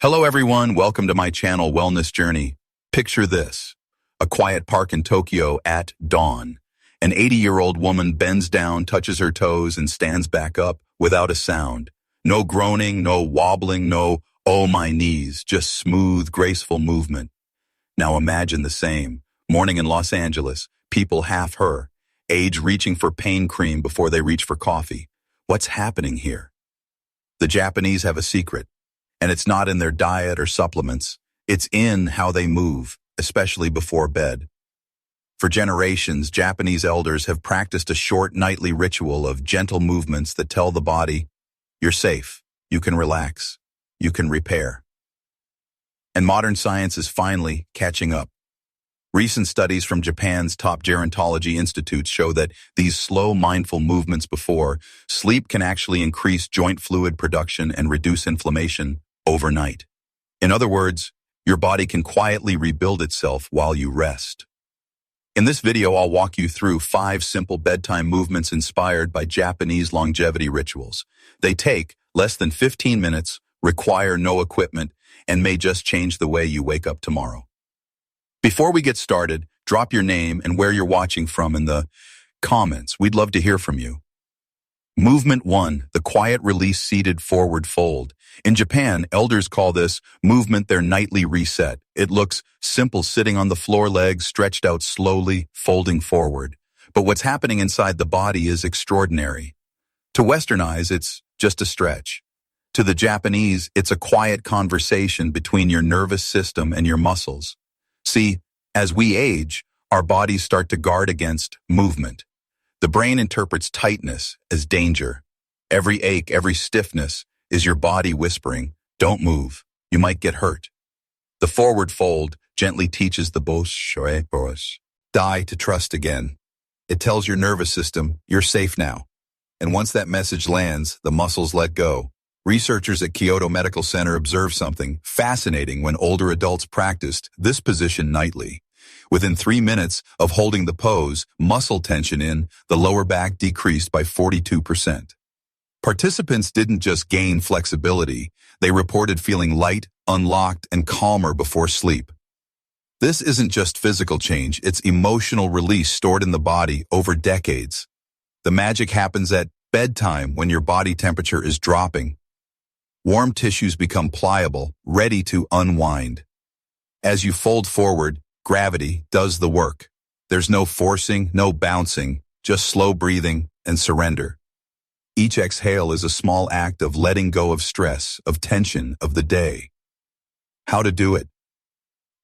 Hello everyone, welcome to my channel Wellness Journey. Picture this, a quiet park in Tokyo at dawn. An 80-year-old woman bends down, touches her toes, and stands back up without a sound. No groaning, no wobbling, no, oh my knees, just smooth, graceful movement. Now imagine the same. Morning in Los Angeles, people half her, age reaching for pain cream before they reach for coffee. What's happening here? The Japanese have a secret. And it's not in their diet or supplements. It's in how they move, especially before bed. For generations, Japanese elders have practiced a short nightly ritual of gentle movements that tell the body, you're safe, you can relax, you can repair. And modern science is finally catching up. Recent studies from Japan's top gerontology institutes show that these slow, mindful movements before sleep can actually increase joint fluid production and reduce inflammation overnight. In other words, your body can quietly rebuild itself while you rest. In this video, I'll walk you through 5 simple bedtime movements inspired by Japanese longevity rituals. They take less than 15 minutes, require no equipment, and may just change the way you wake up tomorrow. Before we get started, drop your name and where you're watching from in the comments. We'd love to hear from you. Movement 1, the quiet release seated forward fold. In Japan, elders call this movement their nightly reset. It looks simple, sitting on the floor, legs stretched out slowly, folding forward. But what's happening inside the body is extraordinary. To Western eyes, it's just a stretch. To the Japanese, it's a quiet conversation between your nervous system and your muscles. See, as we age, our bodies start to guard against movement. The brain interprets tightness as danger. Every ache, every stiffness is your body whispering, don't move, you might get hurt. The forward fold gently teaches the die to trust again. It tells your nervous system, you're safe now. And once that message lands, the muscles let go. Researchers at Kyoto Medical Center observed something fascinating when older adults practiced this position nightly. Within 3 minutes of holding the pose, muscle tension in the lower back decreased by 42%. Participants didn't just gain flexibility, they reported feeling light, unlocked, and calmer before sleep. This isn't just physical change, it's emotional release stored in the body over decades. The magic happens at bedtime when your body temperature is dropping. Warm tissues become pliable, ready to unwind. As you fold forward, gravity does the work. There's no forcing, no bouncing, just slow breathing and surrender. Each exhale is a small act of letting go of stress, of tension of the day. How to do it?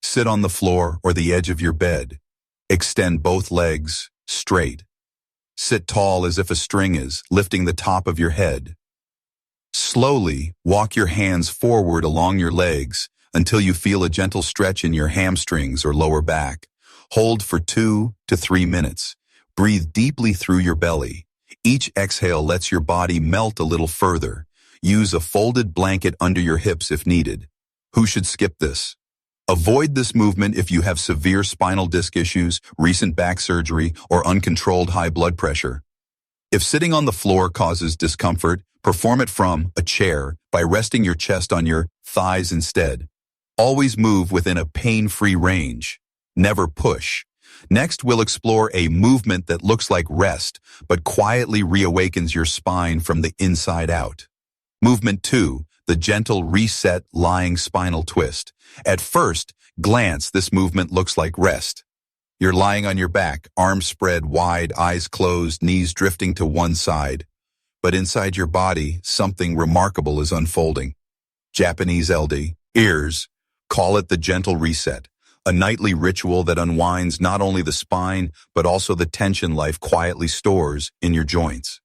Sit on the floor or the edge of your bed. Extend both legs straight. Sit tall as if a string is, lifting the top of your head. Slowly walk your hands forward along your legs until you feel a gentle stretch in your hamstrings or lower back. Hold for 2 to 3 minutes. Breathe deeply through your belly. Each exhale lets your body melt a little further. Use a folded blanket under your hips if needed. Who should skip this? Avoid this movement if you have severe spinal disc issues, recent back surgery, or uncontrolled high blood pressure. If sitting on the floor causes discomfort, perform it from a chair by resting your chest on your thighs instead. Always move within a pain-free range. Never push. Next, we'll explore a movement that looks like rest, but quietly reawakens your spine from the inside out. Movement 2, the gentle reset lying spinal twist. At first glance, this movement looks like rest. You're lying on your back, arms spread wide, eyes closed, knees drifting to one side. But inside your body, something remarkable is unfolding. Japanese elders call it the gentle reset, a nightly ritual that unwinds not only the spine, but also the tension life quietly stores in your joints.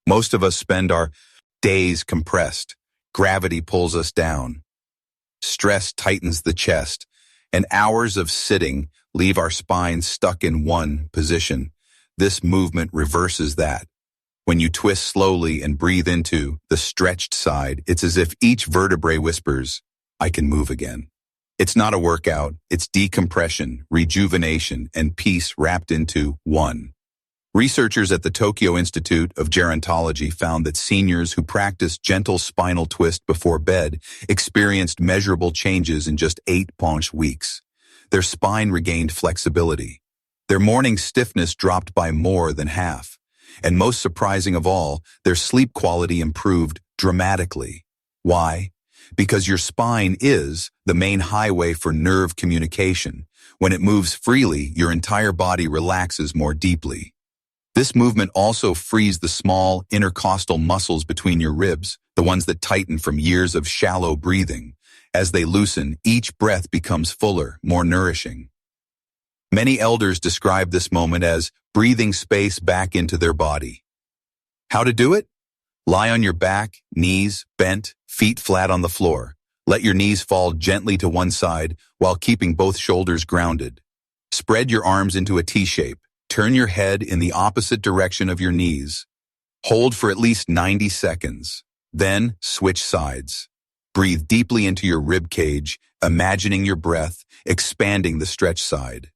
Most of us spend our days compressed. Gravity pulls us down. Stress tightens the chest, and hours of sitting leave our spine stuck in one position. This movement reverses that. When you twist slowly and breathe into the stretched side, it's as if each vertebrae whispers, I can move again. It's not a workout, it's decompression, rejuvenation, and peace wrapped into one. Researchers at the Tokyo Institute of Gerontology found that seniors who practiced gentle spinal twist before bed experienced measurable changes in just 8 weeks. Their spine regained flexibility. Their morning stiffness dropped by more than half. And most surprising of all, their sleep quality improved dramatically. Why? Because your spine is the main highway for nerve communication. When it moves freely, your entire body relaxes more deeply. This movement also frees the small intercostal muscles between your ribs, the ones that tighten from years of shallow breathing. As they loosen, each breath becomes fuller, more nourishing. Many elders describe this moment as breathing space back into their body. How to do it? Lie on your back, knees bent, feet flat on the floor. Let your knees fall gently to one side while keeping both shoulders grounded. Spread your arms into a T-shape. Turn your head in the opposite direction of your knees. Hold for at least 90 seconds. Then switch sides. Breathe deeply into your rib cage, imagining your breath expanding the stretch side.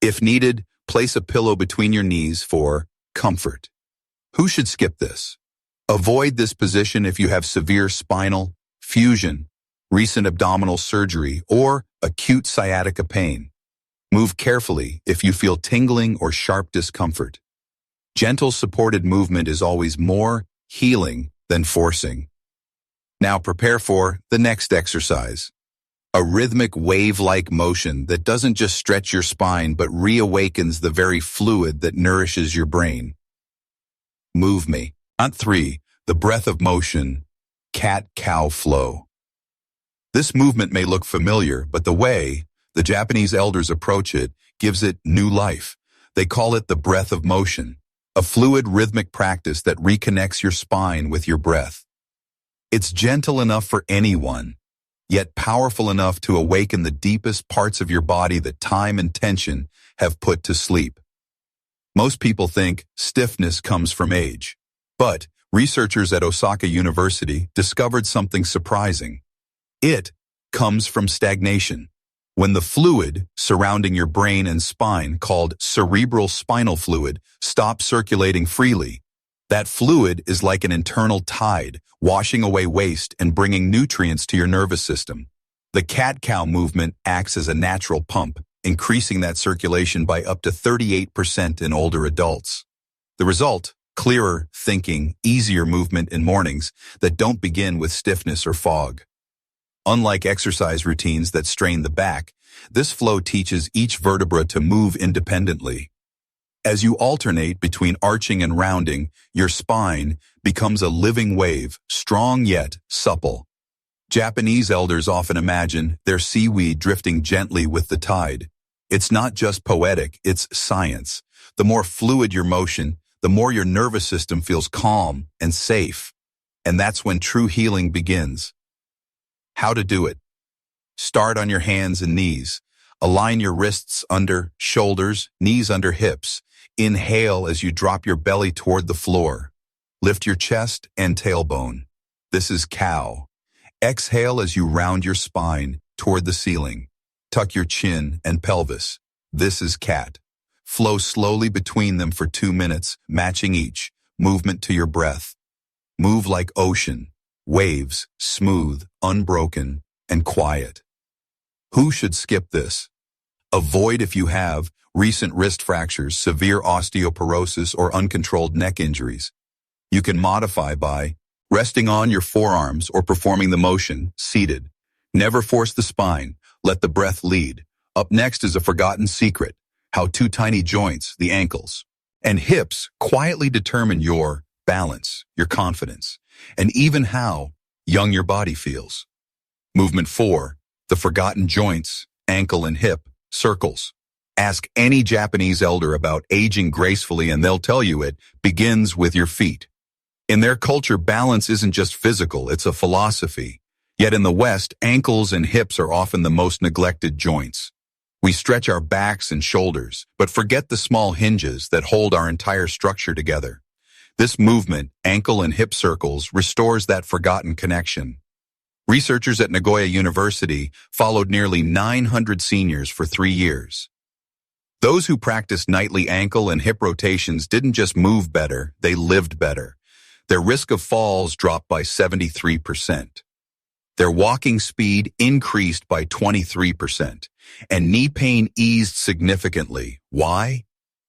If needed, place a pillow between your knees for comfort. Who should skip this? Avoid this position if you have severe spinal fusion, recent abdominal surgery, or acute sciatica pain. Move carefully if you feel tingling or sharp discomfort. Gentle supported movement is always more healing than forcing. Now prepare for the next exercise. A rhythmic wave-like motion that doesn't just stretch your spine but reawakens the very fluid that nourishes your brain. Move me. On 3, the breath of motion, cat-cow flow. This movement may look familiar, but the way the Japanese elders approach it gives it new life. They call it the breath of motion, a fluid rhythmic practice that reconnects your spine with your breath. It's gentle enough for anyone, yet powerful enough to awaken the deepest parts of your body that time and tension have put to sleep. Most people think stiffness comes from age, but researchers at Osaka University discovered something surprising. It comes from stagnation. When the fluid surrounding your brain and spine, called cerebral spinal fluid, stops circulating freely, that fluid is like an internal tide, washing away waste and bringing nutrients to your nervous system. The cat-cow movement acts as a natural pump, increasing that circulation by up to 38% in older adults. The result? Clearer thinking, easier movement in mornings that don't begin with stiffness or fog. Unlike exercise routines that strain the back, this flow teaches each vertebra to move independently. As you alternate between arching and rounding, your spine becomes a living wave, strong yet supple. Japanese elders often imagine their seaweed drifting gently with the tide. It's not just poetic, it's science. The more fluid your motion, the more your nervous system feels calm and safe. And that's when true healing begins. How to do it? Start on your hands and knees. Align your wrists under shoulders, knees under hips. Inhale as you drop your belly toward the floor. Lift your chest and tailbone. This is cow. Exhale as you round your spine toward the ceiling. Tuck your chin and pelvis. This is cat. Flow slowly between them for 2 minutes, matching each movement to your breath. Move like ocean. Waves, smooth, unbroken, and quiet. Who should skip this? Avoid if you have recent wrist fractures, severe osteoporosis, or uncontrolled neck injuries. You can modify by resting on your forearms or performing the motion seated. Never force the spine. Let the breath lead. Up next is a forgotten secret, how 2 tiny joints, the ankles and hips, quietly determine your balance, your confidence, and even how young your body feels. Movement 4, the forgotten joints, ankle and hip, circles. Ask any Japanese elder about aging gracefully and they'll tell you it begins with your feet. In their culture, balance isn't just physical, it's a philosophy. Yet in the West, ankles and hips are often the most neglected joints. We stretch our backs and shoulders, but forget the small hinges that hold our entire structure together. This movement, ankle and hip circles, restores that forgotten connection. Researchers at Nagoya University followed nearly 900 seniors for 3 years. Those who practiced nightly ankle and hip rotations didn't just move better, they lived better. Their risk of falls dropped by 73%. Their walking speed increased by 23%, and knee pain eased significantly. Why?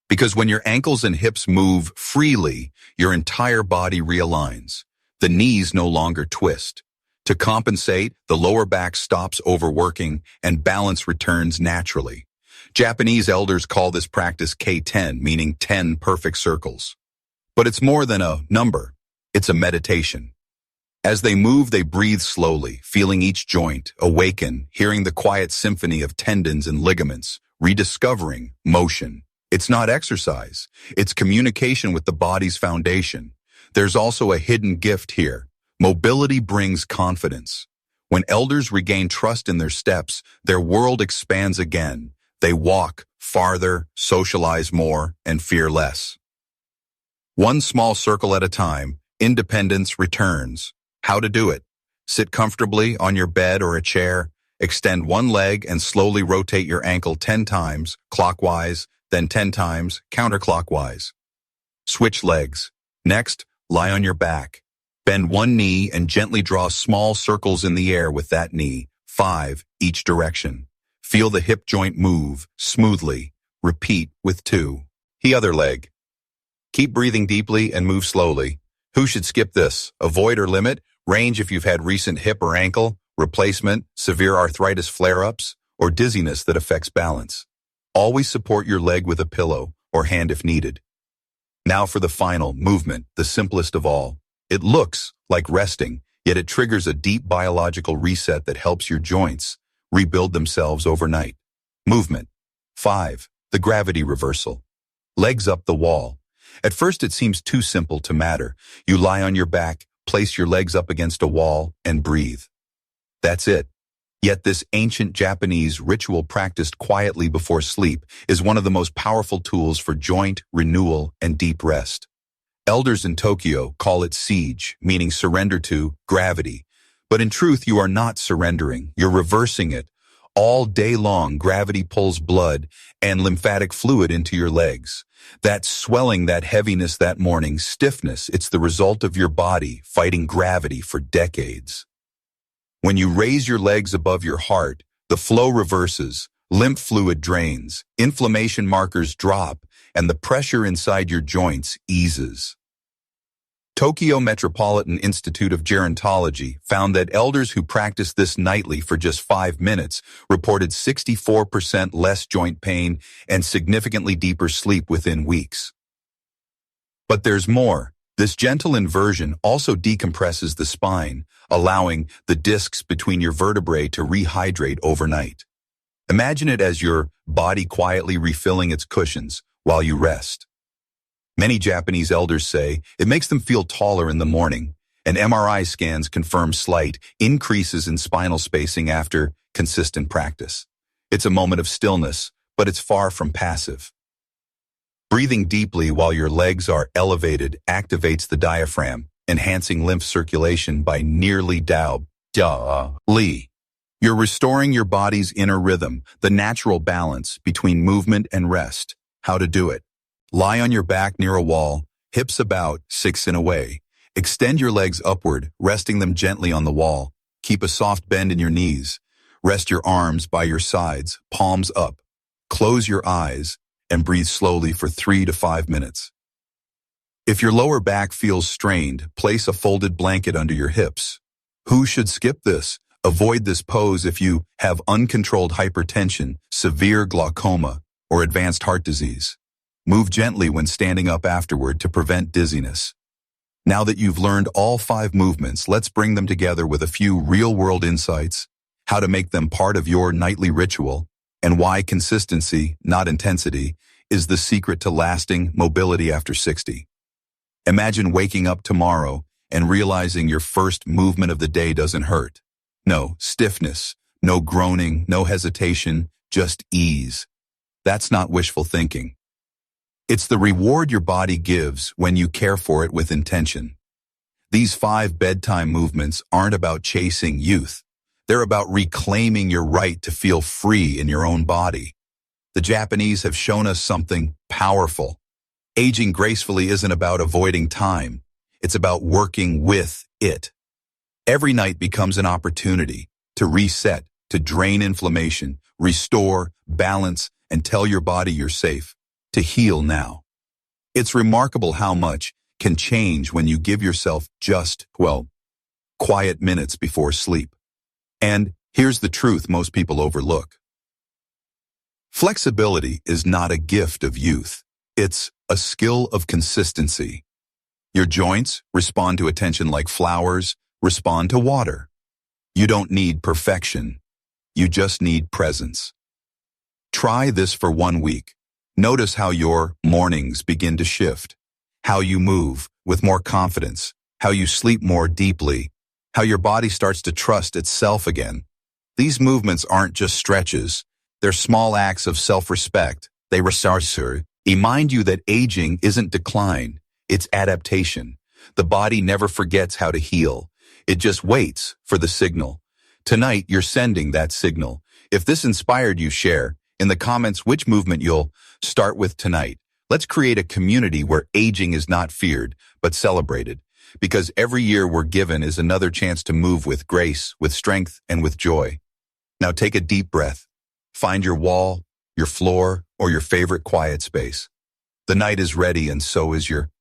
Because when your ankles and hips move freely, your entire body realigns. The knees no longer twist. To compensate, the lower back stops overworking and balance returns naturally. Japanese elders call this practice K10, meaning 10 perfect circles. But it's more than a number. It's a meditation. As they move, they breathe slowly, feeling each joint, awaken, hearing the quiet symphony of tendons and ligaments, rediscovering motion. It's not exercise. It's communication with the body's foundation. There's also a hidden gift here. Mobility brings confidence. When elders regain trust in their steps, their world expands again. They walk farther, socialize more, and fear less. One small circle at a time, independence returns. How to do it? Sit comfortably on your bed or a chair, extend one leg and slowly rotate your ankle 10 times, clockwise, then 10 times, counterclockwise. Switch legs. Next, lie on your back. Bend one knee and gently draw small circles in the air with that knee, 5 each direction. Feel the hip joint move smoothly. Repeat with 2. The other leg. Keep breathing deeply and move slowly. Who should skip this? Avoid or limit? Range if you've had recent hip or ankle, replacement, severe arthritis flare-ups, or dizziness that affects balance. Always support your leg with a pillow or hand if needed. Now for the final movement, the simplest of all. It looks like resting, yet it triggers a deep biological reset that helps your joints rebuild themselves overnight. Movement. 5. The gravity reversal. Legs up the wall. At first it seems too simple to matter. You lie on your back, place your legs up against a wall, and breathe. That's it. Yet this ancient Japanese ritual practiced quietly before sleep is one of the most powerful tools for joint renewal and deep rest. Elders in Tokyo call it siege, meaning surrender to gravity. But in truth, you are not surrendering. You're reversing it. All day long, gravity pulls blood and lymphatic fluid into your legs. That swelling, that heaviness that morning, stiffness, it's the result of your body fighting gravity for decades. When you raise your legs above your heart, the flow reverses, lymph fluid drains, inflammation markers drop, and the pressure inside your joints eases. Tokyo Metropolitan Institute of Gerontology found that elders who practiced this nightly for just 5 minutes reported 64% less joint pain and significantly deeper sleep within weeks. But there's more. This gentle inversion also decompresses the spine, allowing the discs between your vertebrae to rehydrate overnight. Imagine it as your body quietly refilling its cushions while you rest. Many Japanese elders say it makes them feel taller in the morning, and MRI scans confirm slight increases in spinal spacing after consistent practice. It's a moment of stillness, but it's far from passive. Breathing deeply while your legs are elevated activates the diaphragm, enhancing lymph circulation by nearly Li. You're restoring your body's inner rhythm, the natural balance between movement and rest. How to do it? Lie on your back near a wall, hips about 6 in a way. Extend your legs upward, resting them gently on the wall. Keep a soft bend in your knees. Rest your arms by your sides, palms up. Close your eyes and breathe slowly for 3 to 5 minutes. If your lower back feels strained, place a folded blanket under your hips. Who should skip this? Avoid this pose if you have uncontrolled hypertension, severe glaucoma, or advanced heart disease. Move gently when standing up afterward to prevent dizziness. Now that you've learned all 5 movements, let's bring them together with a few real-world insights, how to make them part of your nightly ritual, and why consistency, not intensity, is the secret to lasting mobility after 60. Imagine waking up tomorrow and realizing your first movement of the day doesn't hurt. No stiffness, no groaning, no hesitation, just ease. That's not wishful thinking. It's the reward your body gives when you care for it with intention. These 5 bedtime movements aren't about chasing youth. They're about reclaiming your right to feel free in your own body. The The Japanese have shown us something powerful. Aging gracefully isn't about avoiding time. It's about working with it. Every night becomes an opportunity to reset, to drain inflammation, restore, balance, and tell your body you're safe, to heal now. It's remarkable how much can change when you give yourself just, quiet minutes before sleep. And here's the truth most people overlook. Flexibility is not a gift of youth. It's a skill of consistency. Your joints respond to attention like flowers respond to water. You don't need perfection. You just need presence. Try this for 1 week. Notice how your mornings begin to shift, how you move with more confidence, how you sleep more deeply, how your body starts to trust itself again. These movements aren't just stretches. They're small acts of self-respect. They remind you that aging isn't decline, it's adaptation. The body never forgets how to heal. It just waits for the signal. Tonight, you're sending that signal. If this inspired you, share in the comments which movement you'll start with tonight. Let's create a community where aging is not feared, but celebrated. Because every year we're given is another chance to move with grace, with strength, and with joy. Now take a deep breath. Find your wall, your floor, or your favorite quiet space. The night is ready and so is your